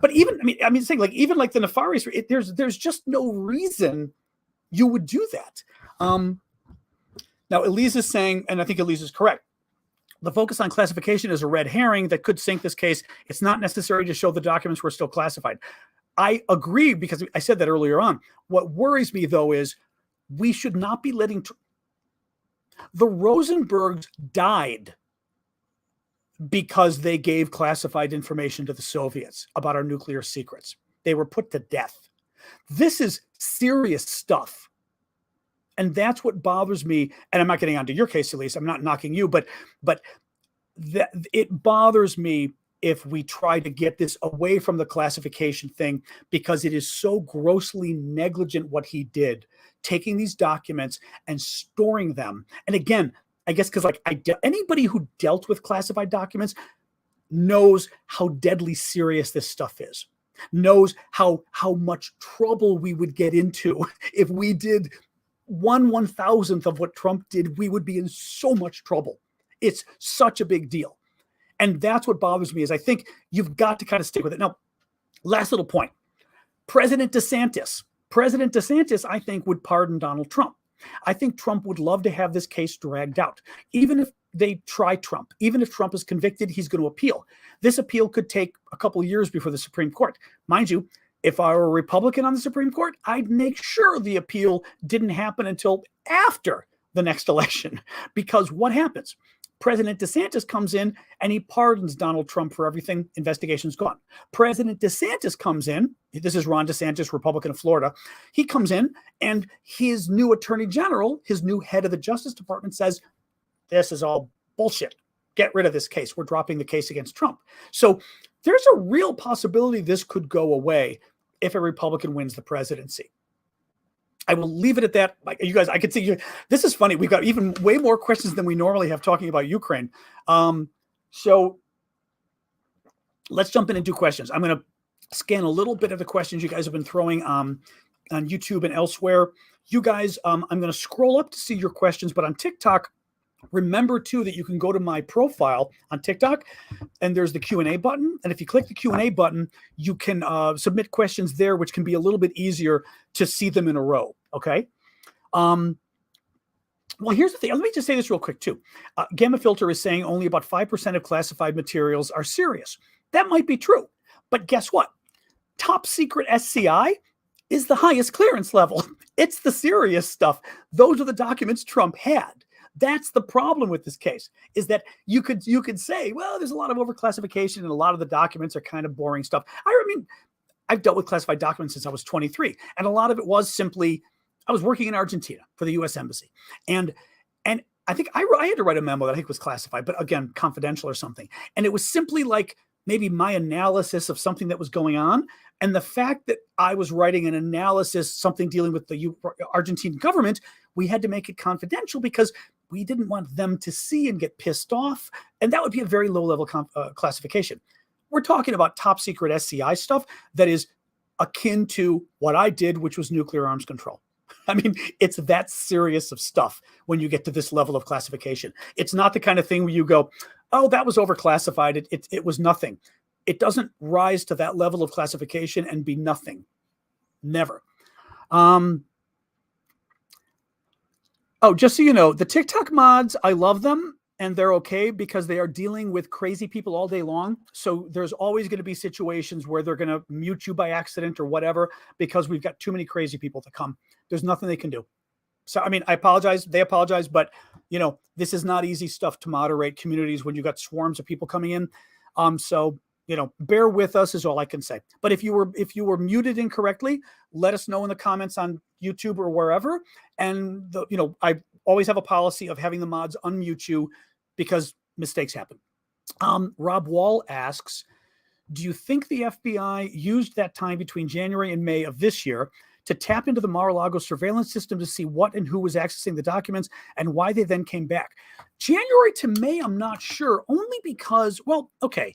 But even, I mean, saying like even like the nefarious, there's just no reason you would do that. Now, Elise is saying, and I think Elise is correct, the focus on classification is a red herring that could sink this case. It's not necessary to show the documents were still classified. I agree, because I said that earlier on. What worries me, though, is we should not be letting... The Rosenbergs died because they gave classified information to the Soviets about our nuclear secrets. They were put to death. This is serious stuff. And that's what bothers me. And I'm not getting onto your case, Elise. I'm not knocking you, but it bothers me if we try to get this away from the classification thing, because it is so grossly negligent what he did, taking these documents and storing them. And again, I guess because like anybody who dealt with classified documents knows how deadly serious this stuff is, knows how much trouble we would get into if we did 1/1000th of what Trump did. We would be in so much trouble. It's such a big deal. And that's what bothers me, is I think you've got to kind of stick with it. Now, last little point. President DeSantis, I think, would pardon Donald Trump. I think Trump would love to have this case dragged out. Even if they try Trump, even if Trump is convicted, he's going to appeal. This appeal could take a couple of years before the Supreme Court. Mind you, if I were a Republican on the Supreme Court, I'd make sure the appeal didn't happen until after the next election. Because what happens? President DeSantis comes in and he pardons Donald Trump for everything. Investigation's gone. President DeSantis comes in. This is Ron DeSantis, Republican of Florida. He comes in and his new attorney general, his new head of the Justice Department, says, this is all bullshit. Get rid of this case. We're dropping the case against Trump. So there's a real possibility this could go away if a Republican wins the presidency. I will leave it at that. You guys, I could see you. This is funny. We've got even way more questions than we normally have talking about Ukraine. So let's jump in and do questions. I'm going to scan a little bit of the questions you guys have been throwing on YouTube and elsewhere. You guys, I'm going to scroll up to see your questions, but on TikTok, remember too that you can go to my profile on TikTok and there's the Q&A button. And if you click the Q&A button, you can submit questions there, which can be a little bit easier to see them in a row. Okay. Well, here's the thing. Let me just say this real quick too. Gamma Filter is saying only about 5% of classified materials are serious. That might be true, but guess what? Top secret SCI is the highest clearance level. It's the serious stuff. Those are the documents Trump had. That's the problem with this case, is that you could say, well, there's a lot of overclassification and a lot of the documents are kind of boring stuff. I mean, I've dealt with classified documents since I was 23, and a lot of it was simply, I was working in Argentina for the U.S. Embassy, and I think I had to write a memo that I think was classified, but again, confidential or something. And it was simply like maybe my analysis of something that was going on, and the fact that I was writing an analysis, something dealing with the Argentine government, we had to make it confidential because we didn't want them to see and get pissed off. And that would be a very low level classification. We're talking about top secret SCI stuff that is akin to what I did, which was nuclear arms control. I mean, it's that serious of stuff when you get to this level of classification. It's not the kind of thing where you go, oh, that was overclassified. It was nothing. It doesn't rise to that level of classification and be nothing. Never. Oh, just so you know, the TikTok mods, I love them and they're okay because they are dealing with crazy people all day long. So there's always going to be situations where they're going to mute you by accident or whatever because we've got too many crazy people to come. There's nothing they can do. So, I mean, I apologize. They apologize, but you know, this is not easy stuff to moderate communities when you've got swarms of people coming in. So, you know, bear with us is all I can say. But if you were muted incorrectly, let us know in the comments on YouTube or wherever. And you know, I always have a policy of having the mods unmute you because mistakes happen. Rob Wall asks, do you think the FBI used that time between January and May of this year to tap into the Mar-a-Lago surveillance system to see what and who was accessing the documents and why they then came back? January to May, I'm not sure, only because, well, okay,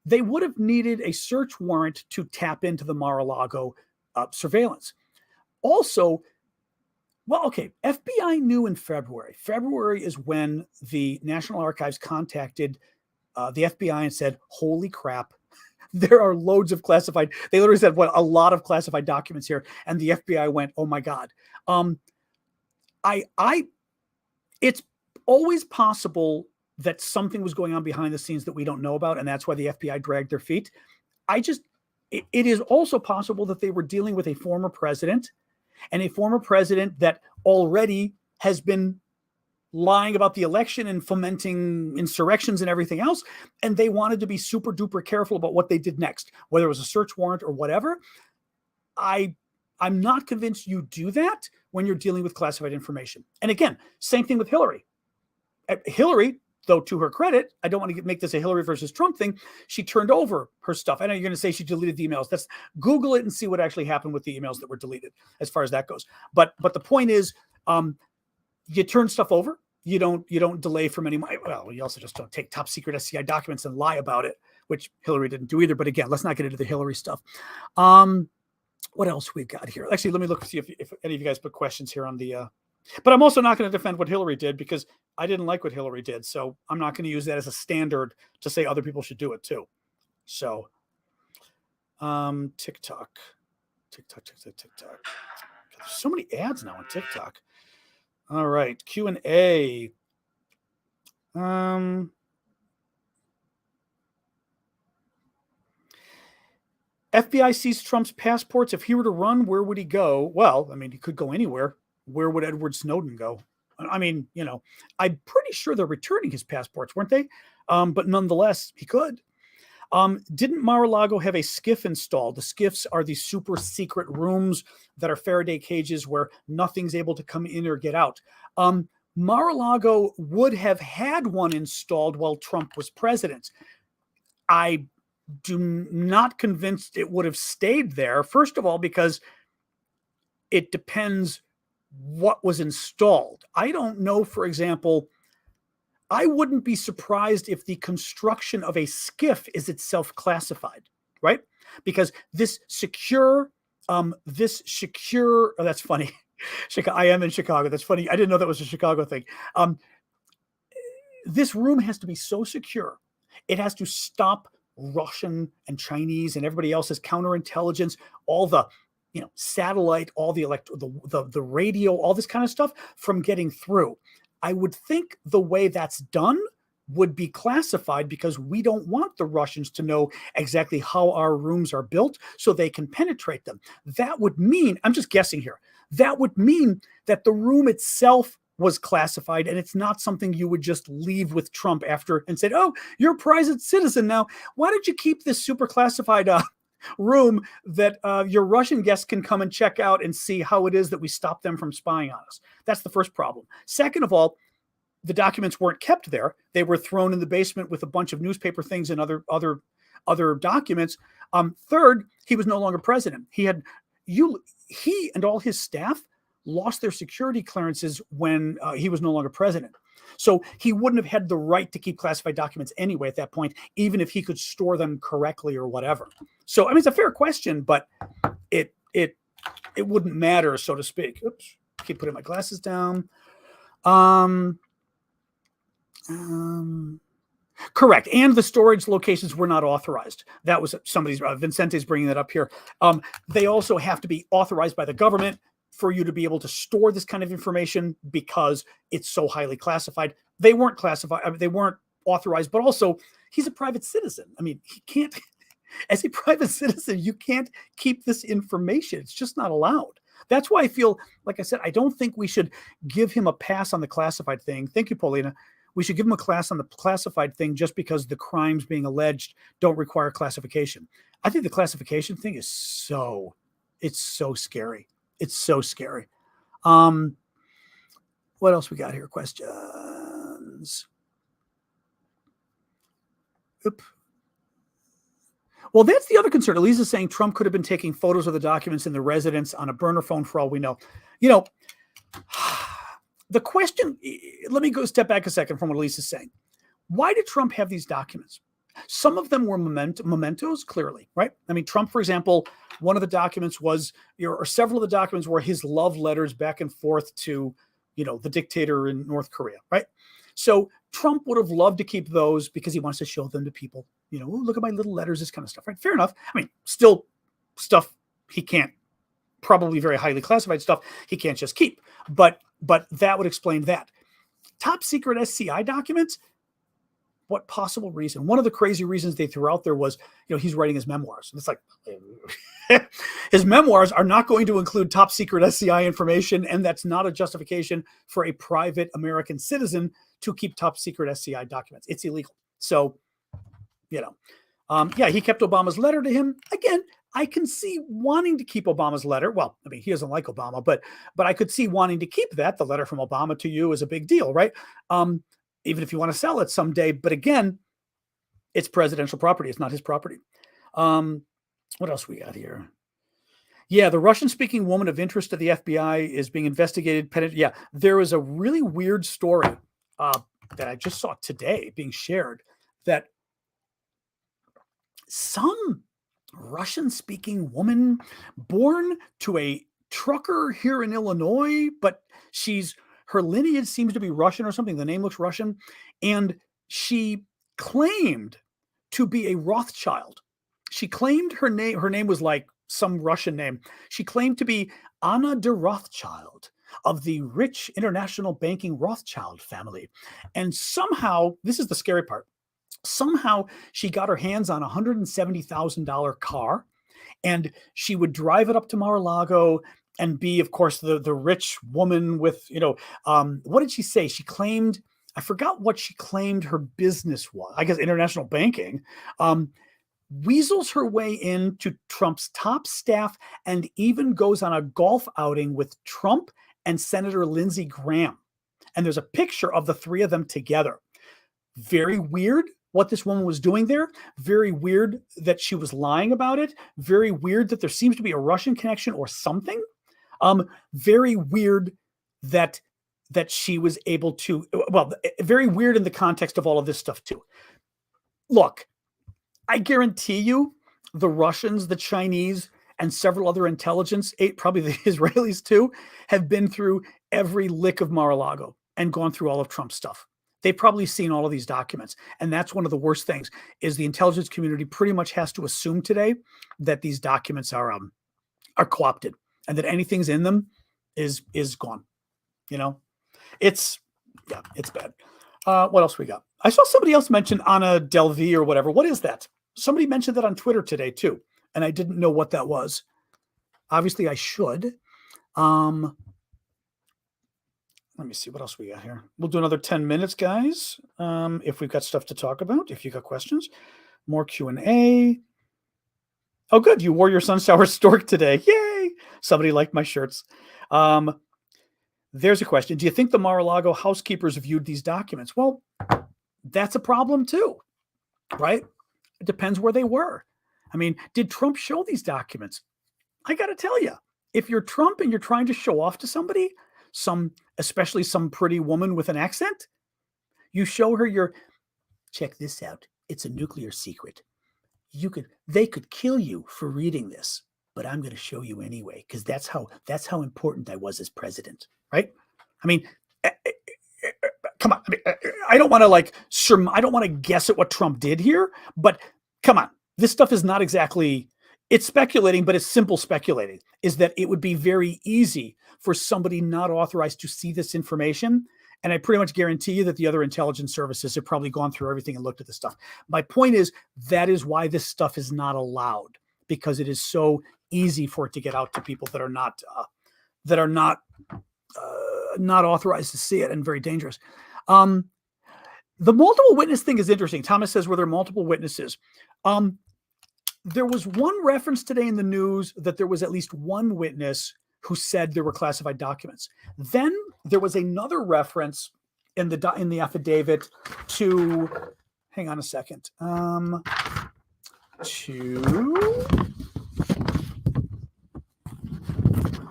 they would have needed a search warrant to tap into the Mar-a-Lago surveillance. Also, well, okay, FBI knew in February. February is when the National Archives contacted the FBI and said, holy crap, there are loads of classified. They literally said, what, a lot of classified documents here. And the FBI went, oh my God. It's always possible that something was going on behind the scenes that we don't know about. And that's why the FBI dragged their feet. It is also possible that they were dealing with a former president and a former president that already has been lying about the election and fomenting insurrections and everything else. And they wanted to be super duper careful about what they did next, whether it was a search warrant or whatever. I'm not convinced you do that when you're dealing with classified information. And again, same thing with Hillary. Hillary, though, to her credit, I don't want to make this a Hillary versus Trump thing. She turned over her stuff. I know you're going to say she deleted the emails. That's Google it and see what actually happened with the emails that were deleted as far as that goes. But the point is, you turn stuff over. You don't delay from any. Well, you also just don't take top secret SCI documents and lie about it, which Hillary didn't do either. But again, let's not get into the Hillary stuff. What else we've got here? Actually, let me look to see if any of you guys put questions here on the. But I'm also not going to defend what Hillary did because I didn't like what Hillary did. So I'm not going to use that as a standard to say other people should do it too. So TikTok. There's so many ads now on TikTok. All right, Q&A. FBI seized Trump's passports. If he were to run, where would he go? Well, I mean, he could go anywhere. Where would Edward Snowden go? I mean, you know, I'm pretty sure they're returning his passports, weren't they? But nonetheless, he could. Didn't Mar-a-Lago have a skiff installed? The skiffs are these super secret rooms that are Faraday cages where nothing's able to come in or get out. Mar-a-Lago would have had one installed while Trump was president. I do not convinced it would have stayed there. First of all, because it depends what was installed. I don't know, for example, I wouldn't be surprised if the construction of a skiff is itself classified, right? Because this secure, oh, that's funny. I am in Chicago. That's funny. I didn't know that was a Chicago thing. This room has to be so secure. It has to stop Russian and Chinese and everybody else's counterintelligence, all the, you know, satellite, all the the radio, all this kind of stuff from getting through. I would think the way that's done would be classified because we don't want the Russians to know exactly how our rooms are built so they can penetrate them. That would mean, I'm just guessing here, that would mean that the room itself was classified and it's not something you would just leave with Trump after and said, oh, you're a private citizen now. Why don't you keep this super classified room that your Russian guests can come and check out and see how it is that we stop them from spying on us? That's the first problem. Second of all, the documents weren't kept there. They were thrown in the basement with a bunch of newspaper things and other documents. Third, he was no longer president. He and all his staff lost their security clearances when he was no longer president. So he wouldn't have had the right to keep classified documents anyway at that point, even if he could store them correctly or whatever. So, I mean, it's a fair question, but it wouldn't matter, so to speak. Oops, keep putting my glasses down. Correct. And the storage locations were not authorized. That was somebody's, Vincente's bringing that up here. They also have to be authorized by the government for you to be able to store this kind of information because it's so highly classified. They weren't classified. I mean, they weren't authorized, but also he's a private citizen. I mean, he can't, as a private citizen, you can't keep this information. It's just not allowed. That's why I feel, like I said, I don't think we should give him a pass on the classified thing. Thank you, Paulina. We should give him a class on the classified thing just because the crimes being alleged don't require classification. I think the classification thing is it's so scary. It's so scary. What else we got here? Questions. Oop. Well, that's the other concern. Elisa's saying Trump could have been taking photos of the documents in the residence on a burner phone for all we know. You know, the question, let me go step back a second from what Elisa's saying. Why did Trump have these documents? Some of them were mementos, clearly, right? I mean, Trump, for example, one of the documents was, or several of the documents were his love letters back and forth to, the dictator in North Korea, right? So Trump would have loved to keep those because he wants to show them to people, look at my little letters, this kind of stuff, right? Fair enough. I mean, still stuff he can't, probably very highly classified stuff he can't just keep, but that would explain that. Top secret SCI documents, what possible reason? One of the crazy reasons they threw out there was, he's writing his memoirs. And it's like, his memoirs are not going to include top secret SCI information, and that's not a justification for a private American citizen to keep top secret SCI documents. It's illegal. So, he kept Obama's letter to him. Again, I can see wanting to keep Obama's letter. Well, I mean, he doesn't like Obama, but I could see wanting to keep that. The letter from Obama to you is a big deal, right? Even if you want to sell it someday. But again, it's presidential property. It's not his property. What else we got here? Yeah, the Russian-speaking woman of interest to the FBI is being investigated. Yeah, there is a really weird story that I just saw today being shared that some Russian-speaking woman born to a trucker here in Illinois, but her lineage seems to be Russian or something. The name looks Russian. And she claimed to be a Rothschild. She claimed her name was like some Russian name. She claimed to be Anna de Rothschild of the rich international banking Rothschild family. And somehow, this is the scary part, somehow she got her hands on a $170,000 car, and she would drive it up to Mar-a-Lago and be, of course, the rich woman with, what did she say? She claimed, I forgot what she claimed her business was. I guess international banking. Weasels her way into Trump's top staff and even goes on a golf outing with Trump and Senator Lindsey Graham. And there's a picture of the three of them together. Very weird what this woman was doing there. Very weird that she was lying about it. Very weird that there seems to be a Russian connection or something. Very weird that she was able to, well, very weird in the context of all of this stuff too. Look, I guarantee you the Russians, the Chinese, and several other intelligence, probably the Israelis too, have been through every lick of Mar-a-Lago and gone through all of Trump's stuff. They've probably seen all of these documents. And that's one of the worst things, is the intelligence community pretty much has to assume today that these documents are co-opted and that anything's in them is gone. It's bad. What else we got? I saw somebody else mention Anna Delvey or whatever. What is that? Somebody mentioned that on Twitter today too, and I didn't know what that was. Obviously, I should. Let me see what else we got here. We'll do another 10 minutes, guys. If we've got stuff to talk about, if you got questions, more Q&A. Oh, good. You wore your Sunsour Stork today. Yay. Somebody liked my shirts. There's a question. Do you think the Mar-a-Lago housekeepers viewed these documents? Well, that's a problem too, right? It depends where they were. I mean, did Trump show these documents? I got to tell you, if you're Trump and you're trying to show off to somebody, especially some pretty woman with an accent, you show her your, check this out. It's a nuclear secret. They could kill you for reading this, but I'm going to show you anyway, because that's how important I was as president, right? I mean, come on. I mean, I don't want to I don't want to guess at what Trump did here, but come on. This stuff is not exactly, it's speculating, but it's simple speculating, is that it would be very easy for somebody not authorized to see this information. And I pretty much guarantee you that the other intelligence services have probably gone through everything and looked at this stuff. My point is, that is why this stuff is not allowed, because it is so easy for it to get out to people that are not authorized to see it, and very dangerous. The multiple witness thing is interesting. Thomas says, were there multiple witnesses? There was one reference today in the news that there was at least one witness who said there were classified documents. Then there was another reference in the affidavit to, hang on a second, to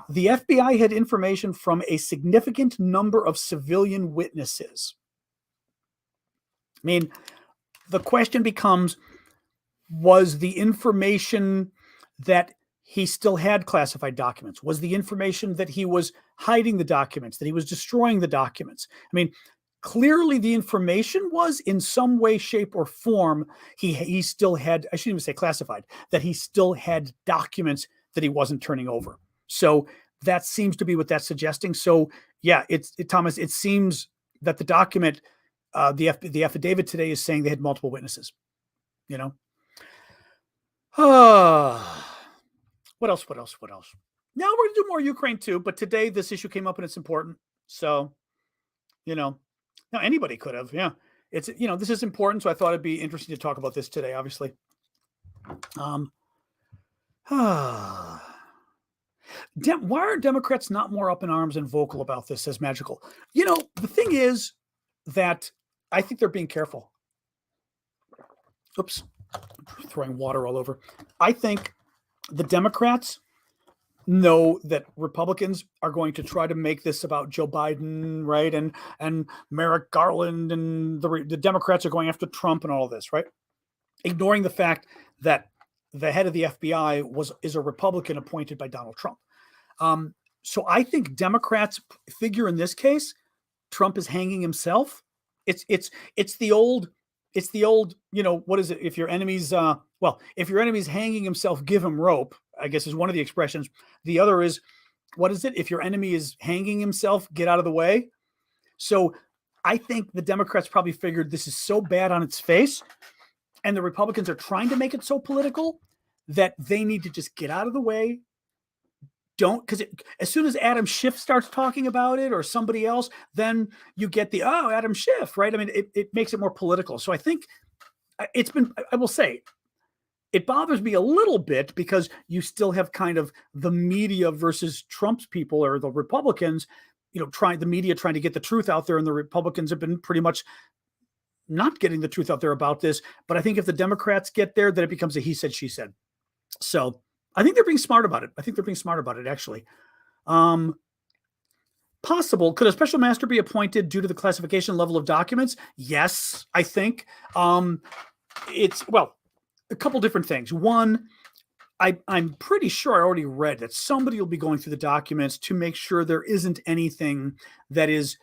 the FBI had information from a significant number of civilian witnesses. I mean, the question becomes, was the information that he still had classified documents? Was the information that he was hiding the documents, that he was destroying the documents? I mean, clearly the information was in some way, shape, or form, he still had, I shouldn't even say classified, that he still had documents that he wasn't turning over. So that seems to be what that's suggesting. So yeah, Thomas, it seems that the document, the affidavit today is saying they had multiple witnesses, you know? What else? Now we're going to do more Ukraine too, but today this issue came up and it's important. So, now anybody could have, yeah. It's, this is important. So I thought it'd be interesting to talk about this today, obviously. Why are Democrats not more up in arms and vocal about this, says Magical? The thing is that I think they're being careful. Oops, throwing water all over. I think the Democrats know that Republicans are going to try to make this about Joe Biden, right? And Merrick Garland, and the Democrats are going after Trump and all of this, right? Ignoring the fact that the head of the FBI is a Republican appointed by Donald Trump. So I think Democrats figure in this case, Trump is hanging himself. It's the old, what is it? If your enemy's hanging himself, give him rope, I guess is one of the expressions. The other is, what is it? If your enemy is hanging himself, get out of the way. So I think the Democrats probably figured this is so bad on its face, and the Republicans are trying to make it so political that they need to just get out of the way. Because as soon as Adam Schiff starts talking about it, or somebody else, then you get Adam Schiff, right? I mean, it makes it more political. So I think I will say, it bothers me a little bit because you still have kind of the media versus Trump's people, or the Republicans, the media trying to get the truth out there, and the Republicans have been pretty much not getting the truth out there about this. But I think if the Democrats get there, then it becomes a he said, she said. So I think they're being smart about it. Actually. Possible. Could a special master be appointed due to the classification level of documents? Yes, I think. A couple different things. One, I'm pretty sure I already read that somebody will be going through the documents to make sure there isn't anything that is,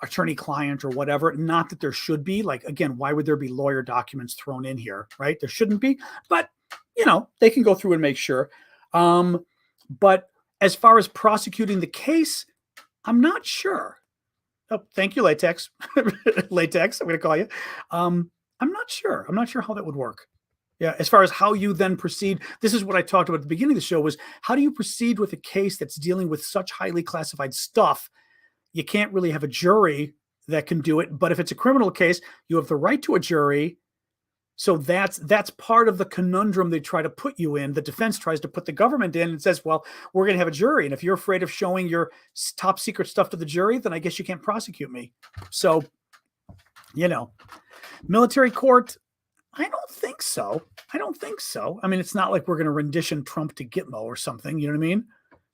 attorney-client or whatever. Not that there should be. Like, again, why would there be lawyer documents thrown in here, right? There shouldn't be. But they can go through and make sure. But as far as prosecuting the case, I'm not sure. Oh, thank you, Latex. Latex, I'm going to call you. I'm not sure. I'm not sure how that would work. Yeah, as far as how you then proceed, this is what I talked about at the beginning of the show, was how do you proceed with a case that's dealing with such highly classified stuff? You can't really have a jury that can do it. But if it's a criminal case, you have the right to a jury. So that's part of the conundrum they try to put you in. The defense tries to put the government in and says, well, we're going to have a jury. And if you're afraid of showing your top secret stuff to the jury, then I guess you can't prosecute me. So, military court, I don't think so. I mean, it's not like we're going to rendition Trump to Gitmo or something. You know what I mean?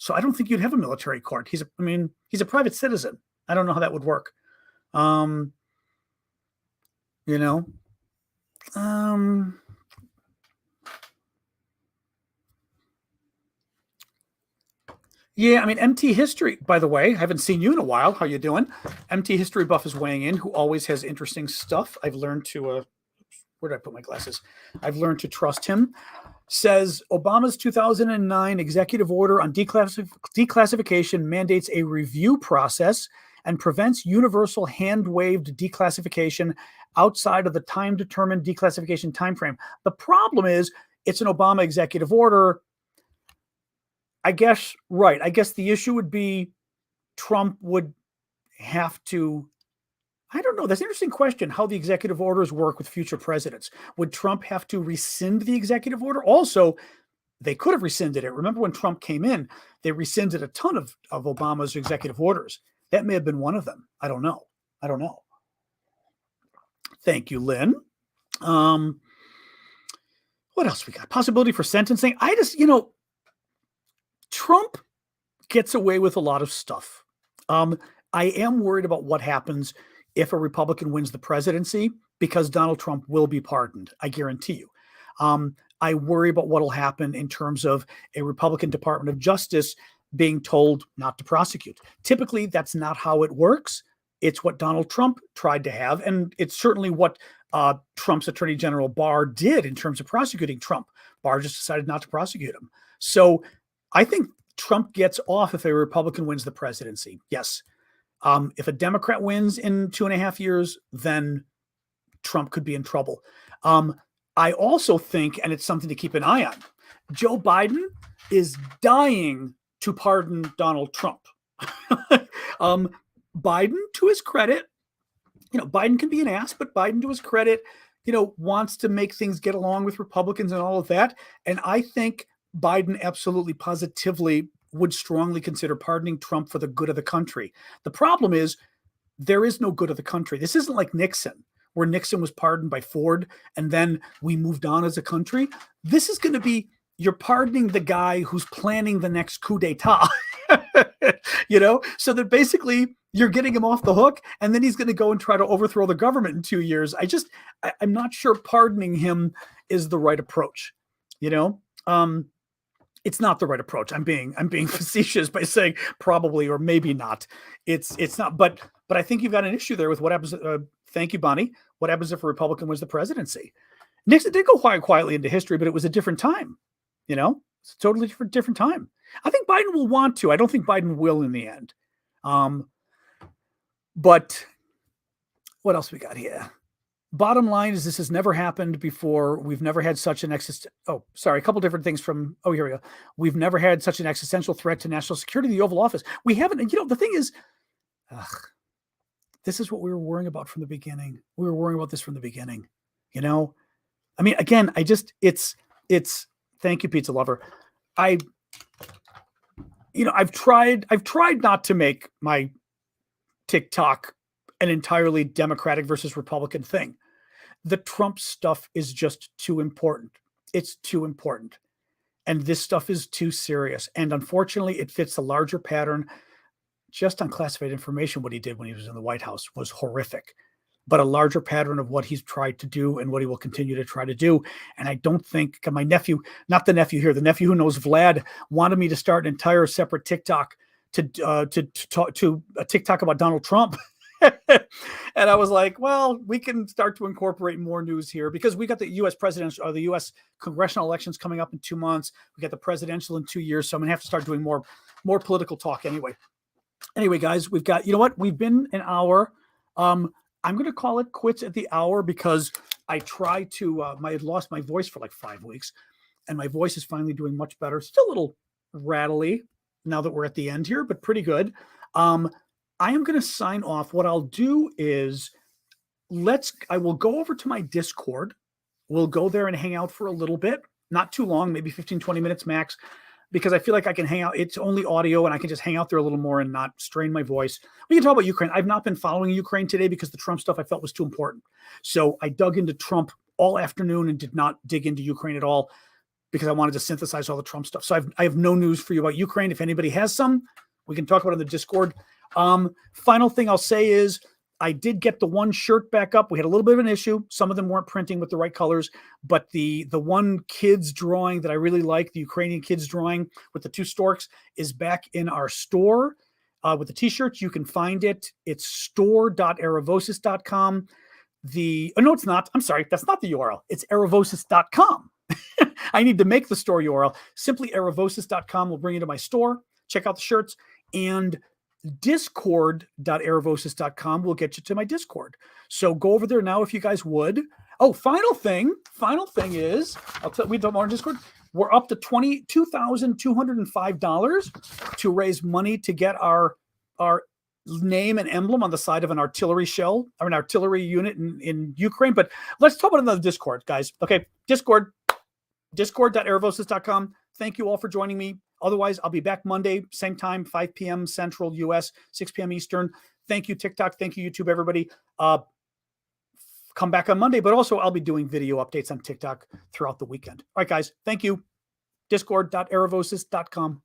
So I don't think you'd have a military court. He's a private citizen. I don't know how that would work. Um, you know, yeah, I mean, MT History, by the way, haven't seen you in a while. How you doing? MT History Buff is weighing in, who always has interesting stuff. I've learned to, where did I put my glasses? I've learned to trust him. Says Obama's 2009 executive order on declassification mandates a review process and prevents universal hand-waved declassification outside of the time-determined declassification timeframe. The problem is it's an Obama executive order. I guess, right. I guess the issue would be Trump would have to, I don't know. That's an interesting question, how the executive orders work with future presidents. Would Trump have to rescind the executive order? Also, they could have rescinded it. Remember when Trump came in, they rescinded a ton of Obama's executive orders. That may have been one of them. I don't know. Thank you, Lynn. What else we got? Possibility for sentencing. I just, Trump gets away with a lot of stuff. I am worried about what happens if a Republican wins the presidency, because Donald Trump will be pardoned. I guarantee you. I worry about what will happen in terms of a Republican Department of Justice being told not to prosecute. Typically, that's not how it works. It's what Donald Trump tried to have, and it's certainly what Trump's Attorney General Barr did in terms of prosecuting Trump. Barr just decided not to prosecute him. So I think Trump gets off if a Republican wins the presidency. Yes. If a Democrat wins in 2.5 years, then Trump could be in trouble. I also think, and it's something to keep an eye on, Joe Biden is dying to pardon Donald Trump. Biden, to his credit, Biden can be an ass, but Biden, to his credit, wants to make things get along with Republicans and all of that. And I think Biden absolutely positively would strongly consider pardoning Trump for the good of the country. The problem is there is no good of the country. This isn't like Nixon, where Nixon was pardoned by Ford and then we moved on as a country. This is going to be, you're pardoning the guy who's planning the next coup d'etat, so that basically you're getting him off the hook and then he's going to go and try to overthrow the government in 2 years. I'm not sure pardoning him is the right approach. It's not the right approach. I'm being facetious by saying probably or maybe not. It's not. But I think you've got an issue there with what happens. Thank you, Bonnie. What happens if a Republican wins the presidency? Nixon did go quietly into history, but it was a different time. It's a totally different time. I think Biden will want to. I don't think Biden will in the end. But what else we got here? Bottom line is this has never happened before. We've never had such an a couple different things from, here we go. We've never had such an existential threat to national security in the Oval Office. We haven't, and the thing is, this is what we were worrying about from the beginning. We were worrying about this from the beginning, again, it's, thank you, Pizza Lover. I've tried not to make my TikTok an entirely Democratic versus Republican thing. The Trump stuff is just too important. It's too important. And this stuff is too serious. And unfortunately, it fits the larger pattern. Just on classified information, what he did when he was in the White House was horrific. But a larger pattern of what he's tried to do and what he will continue to try to do. And I don't think my nephew, not the nephew here, the nephew who knows Vlad, wanted me to start an entire separate TikTok to talk to a TikTok about Donald Trump. And I was like, well, we can start to incorporate more news here because we got the U.S. presidential or the U.S. congressional elections coming up in 2 months. We got the presidential in 2 years. So I'm going to have to start doing more political talk anyway. Anyway, guys, we've got, we've been an hour. I'm going to call it quits at the hour because I tried to, I had lost my voice for like 5 weeks and my voice is finally doing much better. Still a little rattly now that we're at the end here, but pretty good. I am going to sign off. What I'll do is I will go over to my Discord. We'll go there and hang out for a little bit, not too long, maybe 15, 20 minutes max, because I feel like I can hang out. It's only audio and I can just hang out there a little more and not strain my voice. We can talk about Ukraine. I've not been following Ukraine today because the Trump stuff I felt was too important. So I dug into Trump all afternoon and did not dig into Ukraine at all. because I wanted to synthesize all the Trump stuff. So I have no news for you about Ukraine. If anybody has some, we can talk about it in the Discord. Final thing I'll say is I did get the one shirt back up. We had a little bit of an issue. Some of them weren't printing with the right colors, but the one kids drawing that I really like, the Ukrainian kids drawing with the two storks, is back in our store with the t-shirts. You can find it. It's store.aravosis.com. No, it's not. I'm sorry. That's not the URL. It's aravosis.com. I need to make the store URL. Simply aravosis.com will bring you to my store. Check out the shirts. And discord.aravosis.com will get you to my Discord. So go over there now if you guys would. Oh, final thing is, we don't want Discord. We're up to $22,205 to raise money to get our name and emblem on the side of an artillery shell, or an artillery unit in Ukraine. But let's talk about another Discord, guys. Okay, discord.aravosis.com. Thank you all for joining me. Otherwise, I'll be back Monday, same time, 5 p.m. Central US, 6 p.m. Eastern. Thank you, TikTok. Thank you, YouTube, everybody. Come back on Monday, but also I'll be doing video updates on TikTok throughout the weekend. All right, guys. Thank you. Discord.aravosis.com.